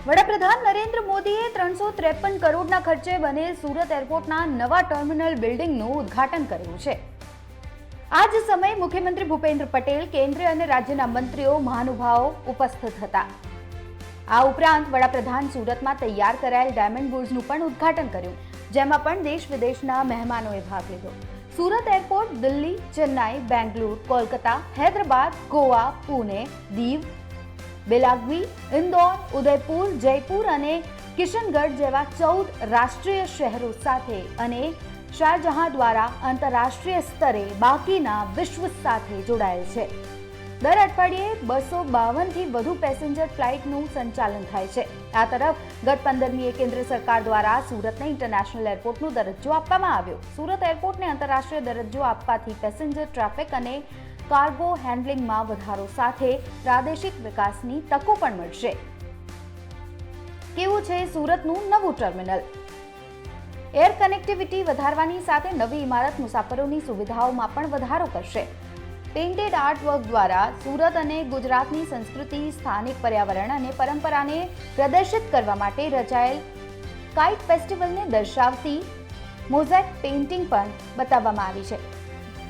વડાપ્રધાન નરેન્દ્ર મોદીએ 353 કરોડના ખર્ચે બનેલ સુરત એરપોર્ટના નવા ટર્મિનલ બિલ્ડિંગનું ઉદ્ઘાટન કર્યું છે. આ જ સમયે મુખ્યમંત્રી ભૂપેન્દ્ર પટેલ, કેન્દ્ર અને રાજ્યના મંત્રીઓ, મહાનુભાવો ઉપસ્થિત હતા. આ ઉપરાંત વડાપ્રધાન સુરતમાં તૈયાર કરાયેલ ડાયમંડ બુર્જનું પણ ઉદ્ઘાટન કર્યું, જેમાં પણ દેશ વિદેશના મહેમાનોએ ભાગ લીધો. સુરત એરપોર્ટ દિલ્હી, ચેન્નાઈ, બેંગલુરુ, કોલકાતા, હૈદરાબાદ, ગોવા, પુણે, દીવ, બેલાગવી, ઇન્દોર, ઉદયપુર, જયપુર અને કિશનગઢ જેવા 14 રાષ્ટ્રીય શહેરો સાથે અને શાહજહાં દ્વારા આંતરરાષ્ટ્રીય સ્તરે બાકીના વિશ્વ સાથે જોડાયેલ છે. દર અઠવાડિયે 252થી વધુ પેસેન્જર ફ્લાઇટનું સંચાલન થાય છે. આ તરફ ગત 15મીએ કેન્દ્ર સરકાર દ્વારા સુરતને ઇન્ટરનેશનલ એરપોર્ટનો દરજ્જો આપવામાં આવ્યો. સુરત એરપોર્ટને આંતરરાષ્ટ્રીય દરજ્જો આપવાથી પેસેન્જર ટ્રાફિક અને કાર્ગો હેન્ડલિંગમાં વધારો સાથે પ્રાદેશિક વિકાસની તકો પણ મળશે. કેવું છે સુરતનું નવું ટર્મિનલ? એર કનેક્ટિવિટી વધારવાની સાથે નવી ઇમારત મુસાફરોની સુવિધાઓમાં પણ વધારો કરશે. પેઇન્ટેડ આર્ટવર્ક દ્વારા સુરત અને ગુજરાતની સંસ્કૃતિ, સ્થાનિક પર્યાવરણ અને પરંપરાને પ્રદર્શિત કરવા માટે રચાયેલ કાઇટ ફેસ્ટિવલને દર્શાવતી મોઝેક પેઇન્ટિંગ પણ બતાવવામાં આવી છે.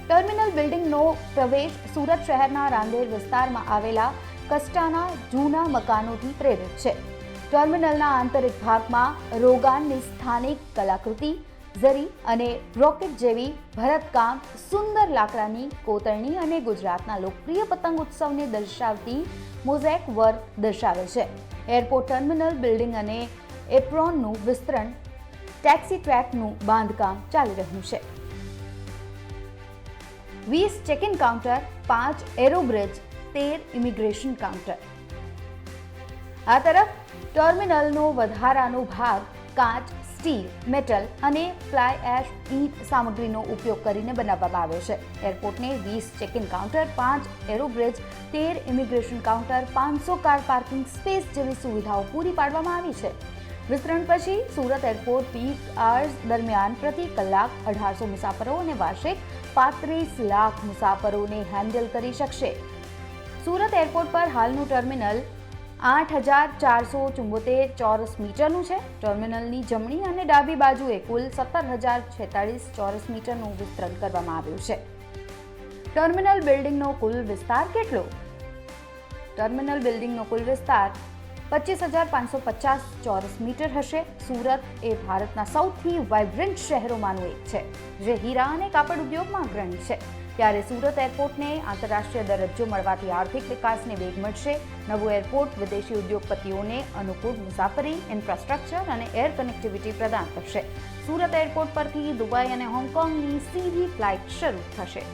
ટર્મિનલ બિલ્ડિંગનો પ્રવેશ સુરત શહેરના રાંદેર વિસ્તારમાં આવેલા કસ્ટાના જૂના મકાનોથી પ્રેરિત છે. ટર્મિનલના આંતરિક ભાગમાં રોગાનની સ્થાનિક કલાકૃતિ, ઝરી અને રોકેટ જેવી ભરતકામ, સુંદર લાકડાની કોતરણી અને ગુજરાતના લોકપ્રિય પતંગ ઉત્સવને દર્શાવતી મોઝેક વર્ક દર્શાવે છે. એરપોર્ટ ટર્મિનલ બિલ્ડિંગ અને એપ્રોનનું વિસ્તરણ, ટેક્સી ટ્રેકનું બાંધકામ ચાલી રહ્યું છે. 20 ચેક-ઇન કાઉન્ટર, 5 એરોબ્રિજ, 13 ઇમિગ્રેશન કાઉન્ટર. આ તરફ ટર્મિનલનો વધારાનો ભાગ કાચ, સ્ટીલ, મેટલ અને ફ્લાય એશ ઈંટ સામગ્રીનો ઉપયોગ કરીને બનાવવામાં આવ્યો છે. એરપોર્ટને 20 check-in counter, 5 એરોબ્રિજ, 13 immigration counter, 500 car parking space જેવી સુવિધાઓ પૂરી પાડવામાં આવી છે. વિસ્તરણ પછી સુરત એરપોર્ટ પીક અવર્સ દરમિયાન પ્રતિ કલાક 1800 મુસાફરો અને વાર્ષિક 35 લાખ મુસાફરોને હેન્ડલ કરી શકશે. સુરત એરપોર્ટ પર હાલનું ટર્મિનલ 8474 ચોરસ મીટરનું છે. ટર્મિનલની જમણી અને ડાબી બાજુએ કુલ 17046 ચોરસ મીટરનું વિસ્તરણ કરવામાં આવ્યું છે. ટર્મિનલ બિલ્ડિંગનો કુલ વિસ્તાર કેટલો? ટર્મિનલ બિલ્ડિંગનો કુલ વિસ્તાર 25,550 ચોરસ મીટર હશે. સુરત એ ભારતના સૌથી વાઇબ્રન્ટ શહેરોમાંનું એક છે, જે હીરા અને કાપડ ઉદ્યોગમાં અગ્રણી છે. ત્યારે સુરત એરપોર્ટને આંતરરાષ્ટ્રીય દરજ્જો મળવાથી આર્થિક વિકાસને વેગ મળશે. નવું એરપોર્ટ વિદેશી ઉદ્યોગપતિઓને અનુકૂળ મુસાફરી, ઇન્ફ્રાસ્ટ્રક્ચર અને એર કનેક્ટિવિટી પ્રદાન કરશે. સુરત એરપોર્ટ પરથી દુબઈ અને હોંગકોંગની સીધી ફ્લાઇટ શરૂ થશે.